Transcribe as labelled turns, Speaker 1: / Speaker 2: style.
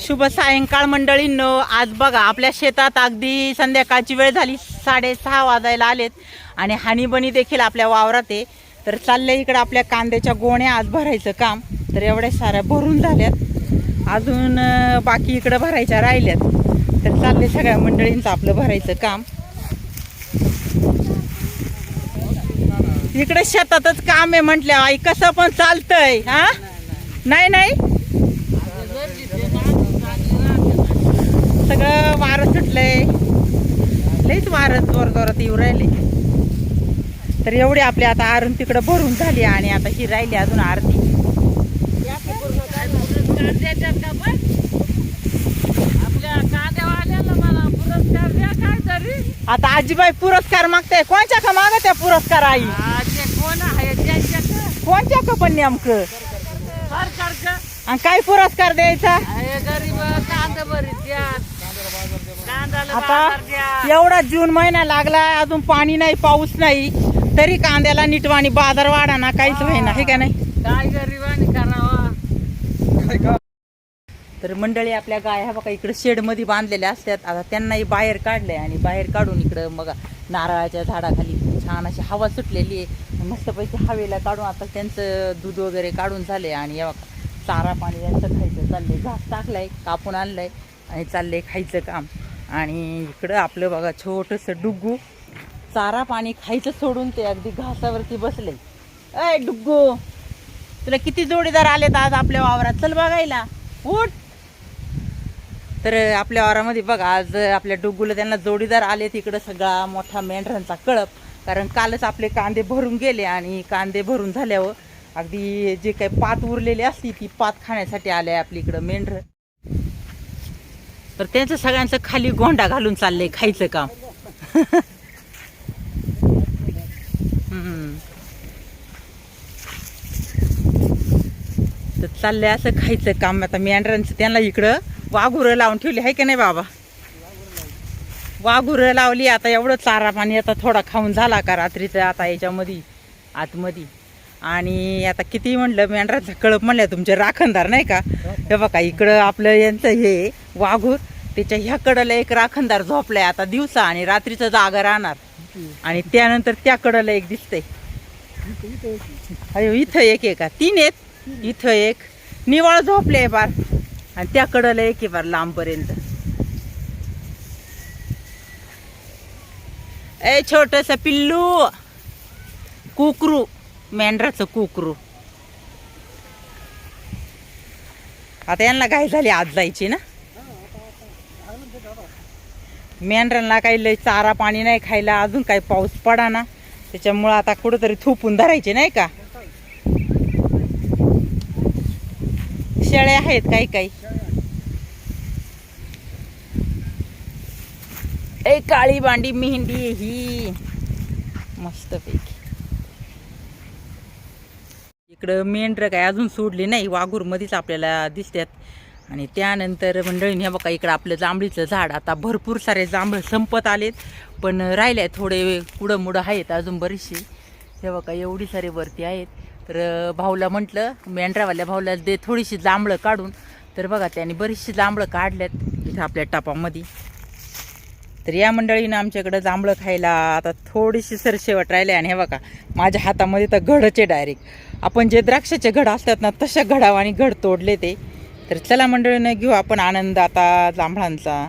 Speaker 1: शुभ सायंकाळ मंडळींनो. आज बघा आपल्या शेतात अगदी संध्याकाळची वेळ झाली, 6:30 वाजायला आलेत आणि हानीबनी देखील आपल्या वावरात आहे. तर चाललंय इकडं आपल्या कांद्याच्या गोण्या आज भरायचं काम. तर एवढ्या साऱ्या भरून झाल्यात, अजून बाकी इकडं भरायच्या राहिल्यात. तर चाललंय सगळ्या मंडळींचं आपलं भरायचं काम. इकडे शेतातच काम आहे म्हटल्या आई, कसं पण चालतंय. हा नाही नाही सगळं वारं सुटलंय, लईच वारं जोर जोरात येऊ राहिले. तर एवढी आपली आता आरून तिकडं भरून झाली आणि आता ही राहिली अजून आरती. आता आजीबाई पुरस्कार मागताय. कोणच्या का मागत आहे पुरस्कार आई? कोणच्या का पण नेमकं आणि काय पुरस्कार द्यायचा? आता एवढा जून महिना लागला, अजून पाणी नाही, पाऊस नाही, तरी कांद्याला नीटवाणी बाजार वाढा ना, काहीच व्हायना, हे का नाही? काय गरीबानी करावा. तर मंडळी आपल्या गाय हा बघा इकडे शेड मध्ये बांधलेल्या असतात. आता त्यांनाही बाहेर काढलंय आणि बाहेर काढून इकडं बघा नारळाच्या झाडाखाली छान अशी हवा सुटलेली आहे. मस्तपैकी हवेला काढून आता त्यांचं दूध वगैरे काढून झाले आणि या बघा चारा पाणी त्यांचं खायचं चाललंय. घास टाकलाय, कापून आणलंय आणि चाललंय खायचं काम. आणि इकडं आपलं बघा छोटंसं डुग्गू चारा पाणी खायचं सोडून ते अगदी घासावरती बसले. अय डुग्गू, तुला किती जोडीदार आलेत आज आपल्या वावरात, चल बघायला, उठ. तर आपल्या वावरामध्ये बघा आज आपल्या डुग्गूला त्यांना जोडीदार आले. तिकडं सगळा मोठा मेंढरांचा कळप, कारण कालच आपले कांदे भरून गेले आणि कांदे भरून झाल्यावर अगदी जे काही पात उरलेली असती ती पात खाण्यासाठी आले आपली इकडं मेंढर. तर त्यांचं सगळ्यांचं खाली गोंडा घालून चाललंय खायचं काम. तर चाललंय असं खायचं काम. आता मेंढरांचं त्यांना इकडं वाघुरं लावून ठेवली आहे की नाही बाबा? वाघुरं लावली. आता एवढं चारा पाणी आता थोडा खाऊन झाला का रात्रीचं आता याच्यामध्ये आतमध्ये. आणि आता किती म्हणलं मेंढरांचा कळप म्हणलं तुमचे राखणदार नाही का, हे बघा इकडं आपलं यांचं हे वाघूर, त्याच्या ह्या कडला एक राखणदार झोपलाय आता दिवसा आणि रात्रीचं जागा राहणार. आणि त्यानंतर त्या कडला एक दिसतंय. अयो इथं एक आहे का, 3 आहेत. इथं एक निवाळ झोपले बार आणि त्या कडला एक आहे बार लांबपर्यंत. ए छोटस पिल्लू, कुकरू, मेंढराचं कुकरू. आता यांना काय झाली आज जायची ना, मेंढरांना काही लय चारा पाणी नाही खायला, अजून काही पाऊस पडा ना, त्याच्यामुळं आता कुठंतरी थोपून धरायचे नाही का. शेळ्या आहेत काही काही. ए काळी बांडी मेहंदी ही मस्तपैकी. इकडं मेंढर काय अजून सोडली नाही, वाघूर मध्येच आपल्याला दिसतात. आणि त्यानंतर मंडळीने बघा इकडं आपलं जांभळीचं झाड, आता भरपूर सारे जांभळ संपत आलेत, पण राहिले थोडे कुडं मुडं आहेत अजून बरीचशी. हे बघा एवढी सारे वरती आहेत. तर भाऊला म्हटलं, मेंढरावाल्या भाऊला दे थोडीशी जांभळं काढून. तर बघा त्याने बरीचशी जांभळं काढल्यात इथं आपल्या टापामध्ये. तर या मंडळीनं आमच्याकडं जांभळं खायला आता थोडीशी सरशेवट राहिले. आणि हे बघा माझ्या हातामध्ये तर घडचे डायरेक्ट आपण जे द्राक्षाचे घड असतात ना तशा घडावानी घड तोडले ते. तर चला मंडळीनं घेऊ आपण आनंद आता जांभळांचा.